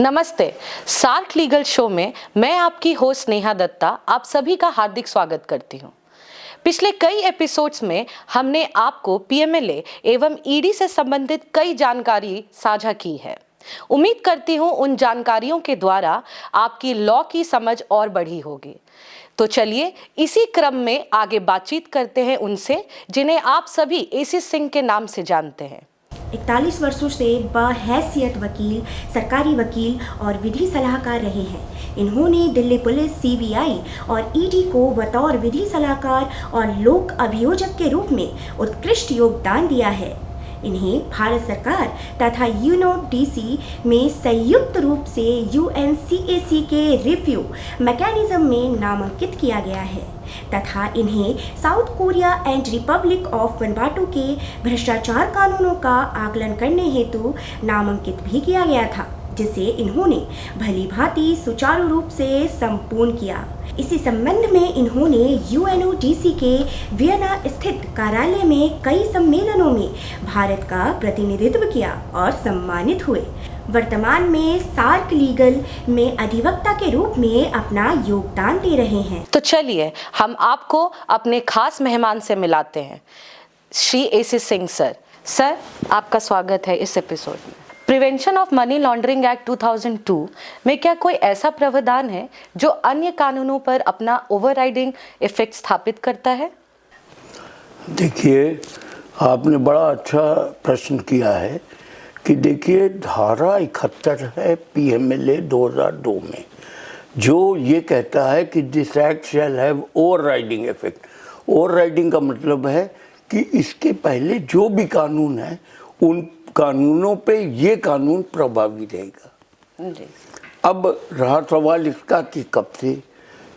नमस्ते। SAARC legal show में मैं आपकी होस्ट नेहा दत्ता आप सभी का हार्दिक स्वागत करती हूँ। पिछले कई एपिसोड्स में हमने आपको पीएमएलए एवं ईडी से संबंधित कई जानकारी साझा की है। उम्मीद करती हूँ उन जानकारियों के द्वारा आपकी लॉ की समझ और बढ़ी होगी। तो चलिए इसी क्रम में आगे बातचीत करते हैं उनसे जिन्हें आप सभी एसी सिंह के नाम से जानते हैं। 41 वर्षों से बहैसियत वकील, सरकारी वकील और विधि सलाहकार रहे हैं। इन्होंने दिल्ली पुलिस, सीबीआई और ईडी को बतौर विधि सलाहकार और लोक अभियोजक के रूप में उत्कृष्ट योगदान दिया है। इन्हें भारत सरकार तथा यूएनओडीसी में संयुक्त रूप से यूएनसीएसी के रिव्यू मैकेनिज्म में नामांकित किया गया है तथा इन्हें South Korea and Republic of Vanuatu के भ्रष्टाचार कानूनों का आकलन करने हेतु नामांकित भी किया गया था, जिसे इन्होंने भली भांति सुचारू रूप से संपूर्ण किया। इसी संबंध में इन्होंने यूएनओडीसी के वियना स्थित कार्यालय में कई सम्मेलनों में भारत का प्रतिनिधित्व किया और सम्मानित हुए। वर्तमान में सार्क लीगल में अधिवक्ता के रूप में अपना योगदान दे रहे हैं। तो चलिए हम आपको अपने खास मेहमान से मिलाते हैं, Shri AC Singh sir. Sir, आपका स्वागत है इस एपिसोड में। Prevention of money laundering act 2002 में क्या कोई ऐसा प्रावधान है जो अन्य कानूनों पर अपना ओवरराइडिंग इफेक्ट स्थापित करता है? देखिए, आपने बड़ा अच्छा प्रश्न किया है कि देखिए धारा 71 है पीएमएलए 2002 में जो ये कहता है कि this act shall have overriding effect. Overriding का मतलब है कि इसके पहले जो भी कानून है उन कानूनों पे ये कानून प्रभावी रहेगा। अब रहा सवाल इसका कि कब से,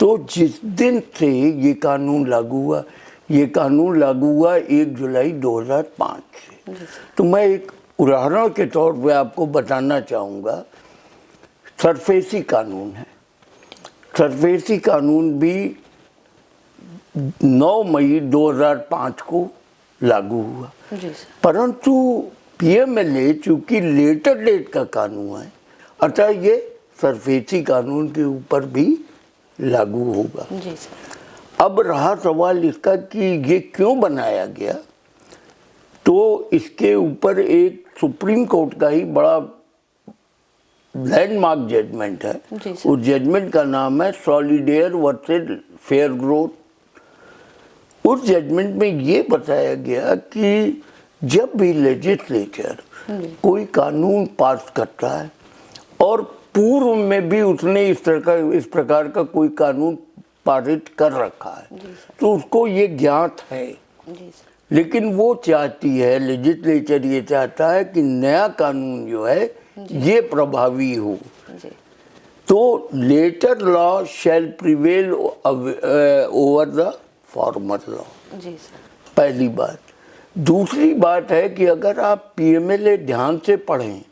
तो जिस दिन से ये कानून लागू हुआ, ये कानून लागू हुआ 1 जुलाई 2005 से। तो मैं एक उदाहरण के तौर पे आपको बताना चाहूँगा, सरफेसी कानून है। सरफेसी कानून भी 9 मई 2005 को लागू हुआ, परंतु पीएमएलए चूंकि लेटर डेट का कानून है, अतः ये सरफेसी कानून के ऊपर भी लागू होगा। जी सर। अब रहा सवाल इसका कि ये क्यों बनाया गया, तो इसके ऊपर एक सुप्रीम कोर्ट का ही बड़ा लैंडमार्क जजमेंट है। उस जजमेंट का नाम है सॉलिडेयर वर्सेस फेयर ग्रोथ। उस जजमेंट में ये बताया गया कि जब भी लेजिस्लेचर कोई कानून पास करता है और पूर्व में भी उसने इस प्रकार का कोई कानून पारित कर रखा है तो उसको ये ज्ञात है, लेकिन वो चाहती है, लेजिस्लेचर ये चाहता है कि नया कानून जो है ये प्रभावी हो। तो later law shall prevail over the former law, पहली बात। दूसरी बात है कि अगर आप पीएमएलए ध्यान से पढ़ें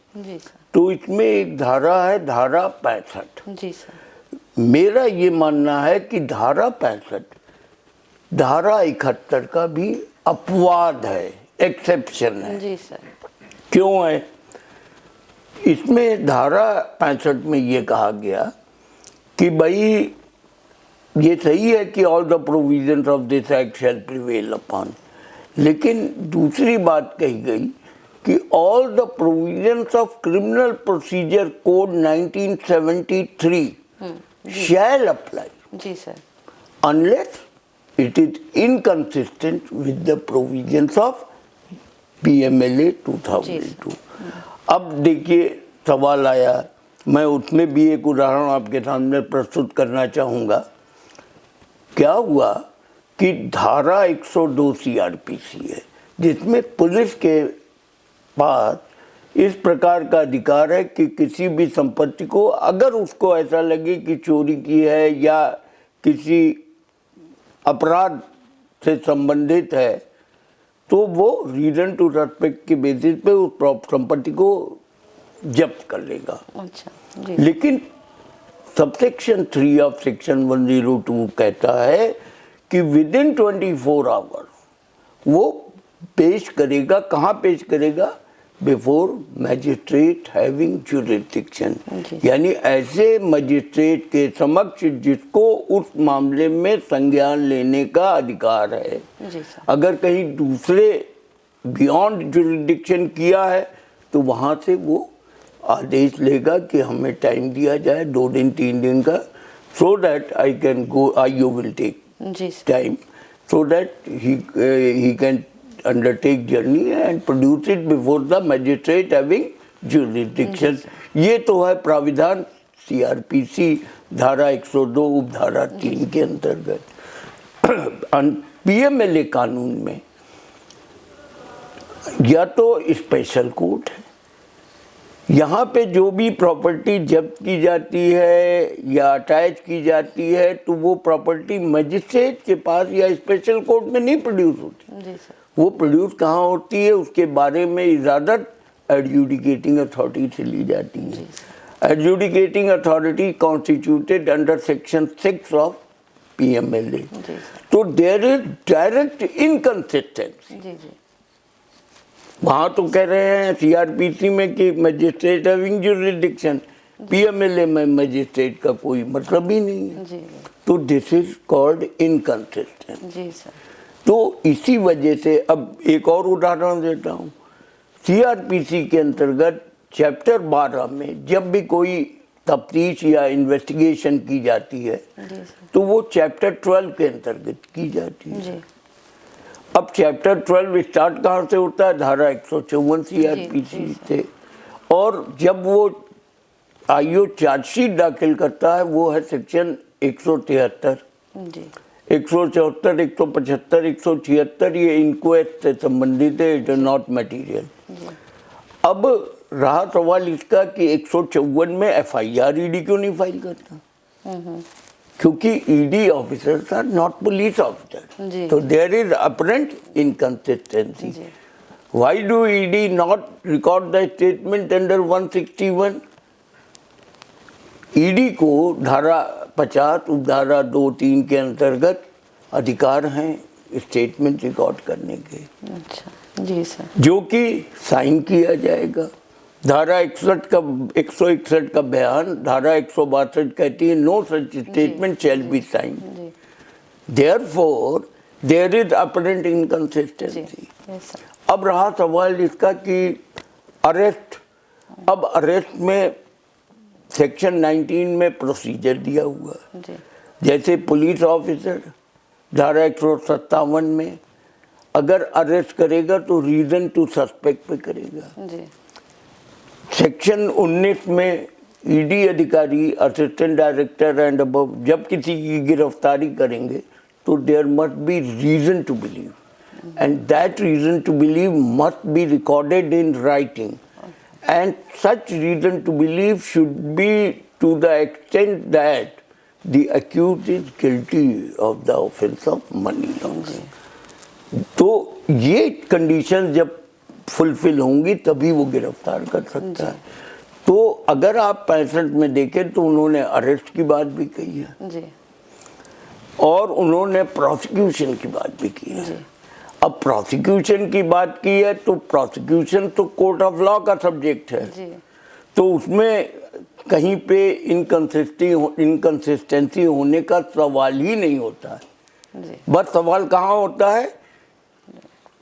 तो इसमें एक धारा है, धारा 65। जी सर। मेरा ये मानना है कि धारा 65 धारा 71 का भी अपवाद है, एक्सेप्शन है। जी सर। क्यों है? इसमें धारा 65 में ये कहा गया कि भाई ये सही है कि all the provisions of this act shall prevail upon, लेकिन दूसरी बात कही गई कि all the provisions of criminal procedure code 1973 shall apply. जी sir. Unless it is inconsistent with the provisions of PMLA 2002। अब देखिए सवाल आया, मैं उसमें भी एक उदाहरण आपके सामने प्रस्तुत करना चाहूँगा। क्या हुआ कि धारा 102 सीआरपीसी है जिसमें पुलिस के पास इस प्रकार का अधिकार है कि किसी भी संपत्ति को अगर उसको ऐसा लगे कि चोरी की है या किसी अपराध से संबंधित है तो वो रीजन टू सस्पेक्ट के बेसिस पे उस संपत्ति को जब्त कर लेगा। अच्छा, जी। लेकिन सबसेक्शन 3 ऑफ सेक्शन 102 कहता है कि विद इन 24 आवर्स वो पेश करेगा। कहाँ पेश करेगा? बिफोर मैजिस्ट्रेट हैविंग जुरिडिक्शन, जी। यानी ऐसे मजिस्ट्रेट के समक्ष जिसको उस मामले में संज्ञान लेने का अधिकार है। जी सर। अगर कहीं दूसरे बियॉन्ड जुरिडिक्शन किया है तो वहाँ से वो आदेश लेगा कि हमें टाइम दिया जाए 2 दिन 3 दिन का, so that I can go, you will take जी sir. time, so that he can undertake journey and produce it before the magistrate having jurisdiction। ये तो है प्राविधान CRPC धारा 102 उपधारा 3 के अंतर्गत। PMLA कानून में या तो स्पेशल कोर्ट है, यहाँ पे जो भी प्रॉपर्टी जब्त की जाती है या अटैच की जाती है तो वो प्रॉपर्टी मजिस्ट्रेट के पास या स्पेशल कोर्ट में नहीं प्रोड्यूस होती। जी सर। वो प्रोड्यूस कहाँ होती है, उसके बारे में इजाज़त एडजुडिकेटिंग अथॉरिटी से ली जाती है। Adjudicating authority constituted under section 6 of PMLA। तो देयर इज डायरेक्ट इनकंसिस्टेंसी। जी जी। वहाँ तो कह रहे हैं CRPC में कि मजिस्ट्रेट हैविंग जुरिडिक्शन, PMLA में मजिस्ट्रेट का कोई मतलब ही नहीं है। जी तो दिस इज कॉल्ड इनकंसिस्टेंट। जी सर। तो इसी वजह से अब एक और उदाहरण देता हूँ। CRPC के अंतर्गत चैप्टर 12 में जब भी कोई तफ्तीश या इन्वेस्टिगेशन की जाती है तो वो चैप्टर 12 के अंतर्गत की जाती है। जी। अब चैप्टर 12 स्टार्ट कहाँ से होता है, धारा 154 CRPC से, और जब वो आईओ चार्जशीट दाखिल करता है वो है सेक्शन 173। जी। 174, 175, 176 ये इंक्वेस्ट से संबंधित है, इट इज नॉट मटीरियल। अब रहा सवाल इसका कि 154 में FIR ED क्यों नहीं फाइल करता, क्योंकि ED officers are not police जी। ऑफिसर, तो there is apparent inconsistency. Why do ED not record the statement under 161? ED को धारा 50 उपधारा 2-3 के अंतर्गत अधिकार हैं स्टेटमेंट रिकॉर्ड करने के। अच्छा। जी सर। जो कि साइन किया जाएगा। धारा 161 का बयान, धारा 162 कहती है no such statement shall be sign. Therefore there is apparent inconsistency. अब रहा सवाल इसका कि अरेस्ट, अब अरेस्ट में सेक्शन 19 में प्रोसीजर दिया हुआ है। जैसे पुलिस ऑफिसर धारा 157 में अगर अरेस्ट करेगा तो रीजन टू सस्पेक्ट पे करेगा। जी। सेक्शन 19 में ED अधिकारी, असिस्टेंट डायरेक्टर एंड अबव जब किसी की गिरफ्तारी करेंगे तो there must be reason to believe, and that reason to believe must be recorded in writing, and such reason to believe should be to the extent that the accused is guilty of the offense of money laundering। तो ये condition जब fulfil होंगी तभी वो गिरफ्तार कर सकता है। तो अगर आप 65 में देखें तो उन्होंने अरेस्ट की बात भी कही है जी। और उन्होंने प्रोसिक्यूशन की बात भी की है। अब प्रोसिक्यूशन की बात की है तो प्रोसिक्यूशन तो कोर्ट ऑफ लॉ का सब्जेक्ट है जी। तो उसमें कहीं पे इनकंसिस्टेंसी होने का सवाल ही नहीं होता है। जी। बस सवाल कहाँ होता है,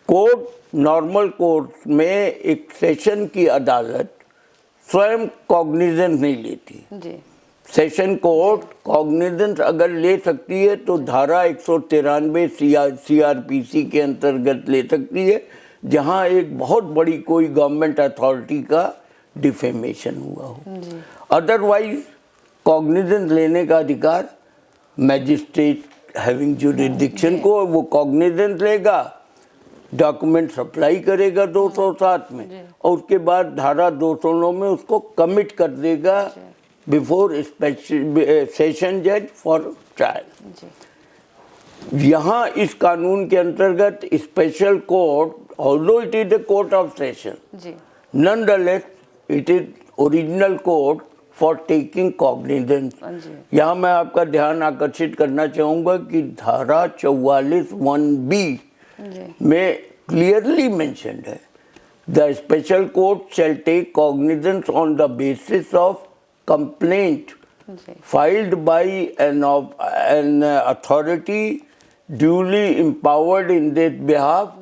कोर्ट, नॉर्मल कोर्ट में एक सेशन की अदालत स्वयं कॉग्निजेंस नहीं लेती। जी। सेशन कोर्ट कॉग्निजेंस अगर ले सकती है तो धारा 193 CRPC के अंतर्गत ले सकती है, जहां एक बहुत बड़ी कोई गवर्नमेंट अथॉरिटी का डिफेमेशन हुआ हो। अदरवाइज कॉग्निजेंस लेने का अधिकार मैजिस्ट्रेट हैविंग जुरिडिक्शन को, वो कॉग्निजेंस लेगा, डॉक्यूमेंट सप्लाई करेगा 207 में और उसके बाद धारा 209 में उसको कमिट कर देगा बिफोर सेशन जज फॉर ट्रायल। यहाँ इस कानून के अंतर्गत special court, although it is the court of session, nonetheless it is original court for taking cognizance. यहाँ मैं आपका ध्यान आकर्षित करना चाहूँगा कि धारा 44(1)(b) में क्लियरली मेंशन्ड है The special court shall take cognizance on the basis of complaint filed by an authority duly empowered in their behalf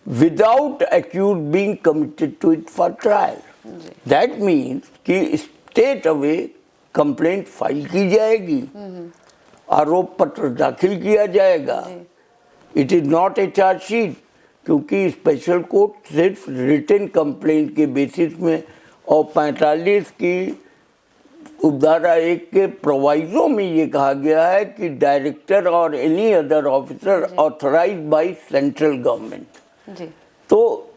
without accused being committed to it for trial. That means कि straight away complaint file की जाएगी, आरोप पत्र दाखिल किया जाएगा. It is not a charge sheet, क्योंकि special court सिर्फ रिटन कंप्लेंट के बेसिस में और 45 की उपधारा 1 के प्रोवाइजो में ये कहा गया है कि डायरेक्टर और any other officer authorised by central government. तो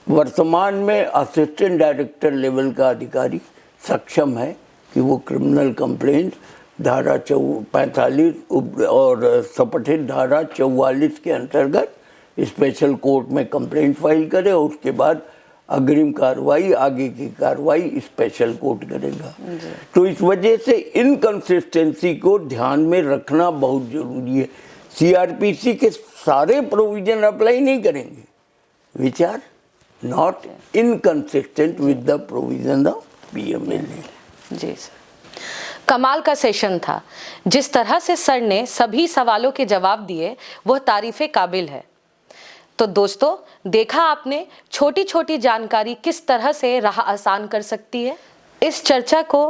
वर्तमान में असिस्टेंट डायरेक्टर लेवल का अधिकारी सक्षम है कि वो क्रिमिनल कंप्लेंट धारा 45 और सपठित धारा 44 के अंतर्गत स्पेशल कोर्ट में कंप्लेंट फाइल करे और उसके बाद अग्रिम कार्रवाई, आगे की कार्रवाई स्पेशल कोर्ट करेगा. तो इस वजह से इनकंसिस्टेंसी को ध्यान में रखना बहुत जरूरी है. सीआरपीसी के सारे प्रोविजन अप्लाई नहीं करेंगे which are not inconsistent with the provision of PMLA. जी सर, कमाल का सेशन था. जिस तरह से सर ने सभी सवालों के जवाब दिए वह तारीफे काबिल है. तो दोस्तों, देखा आपने छोटी छोटी जानकारी किस तरह से राह आसान कर सकती है. इस चर्चा को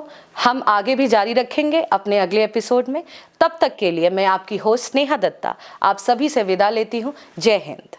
हम आगे भी जारी रखेंगे अपने अगले एपिसोड में. तब तक के लिए मैं आपकी होस्ट स्नेहा दत्ता आप सभी से विदा लेती हूँ. जय हिंद.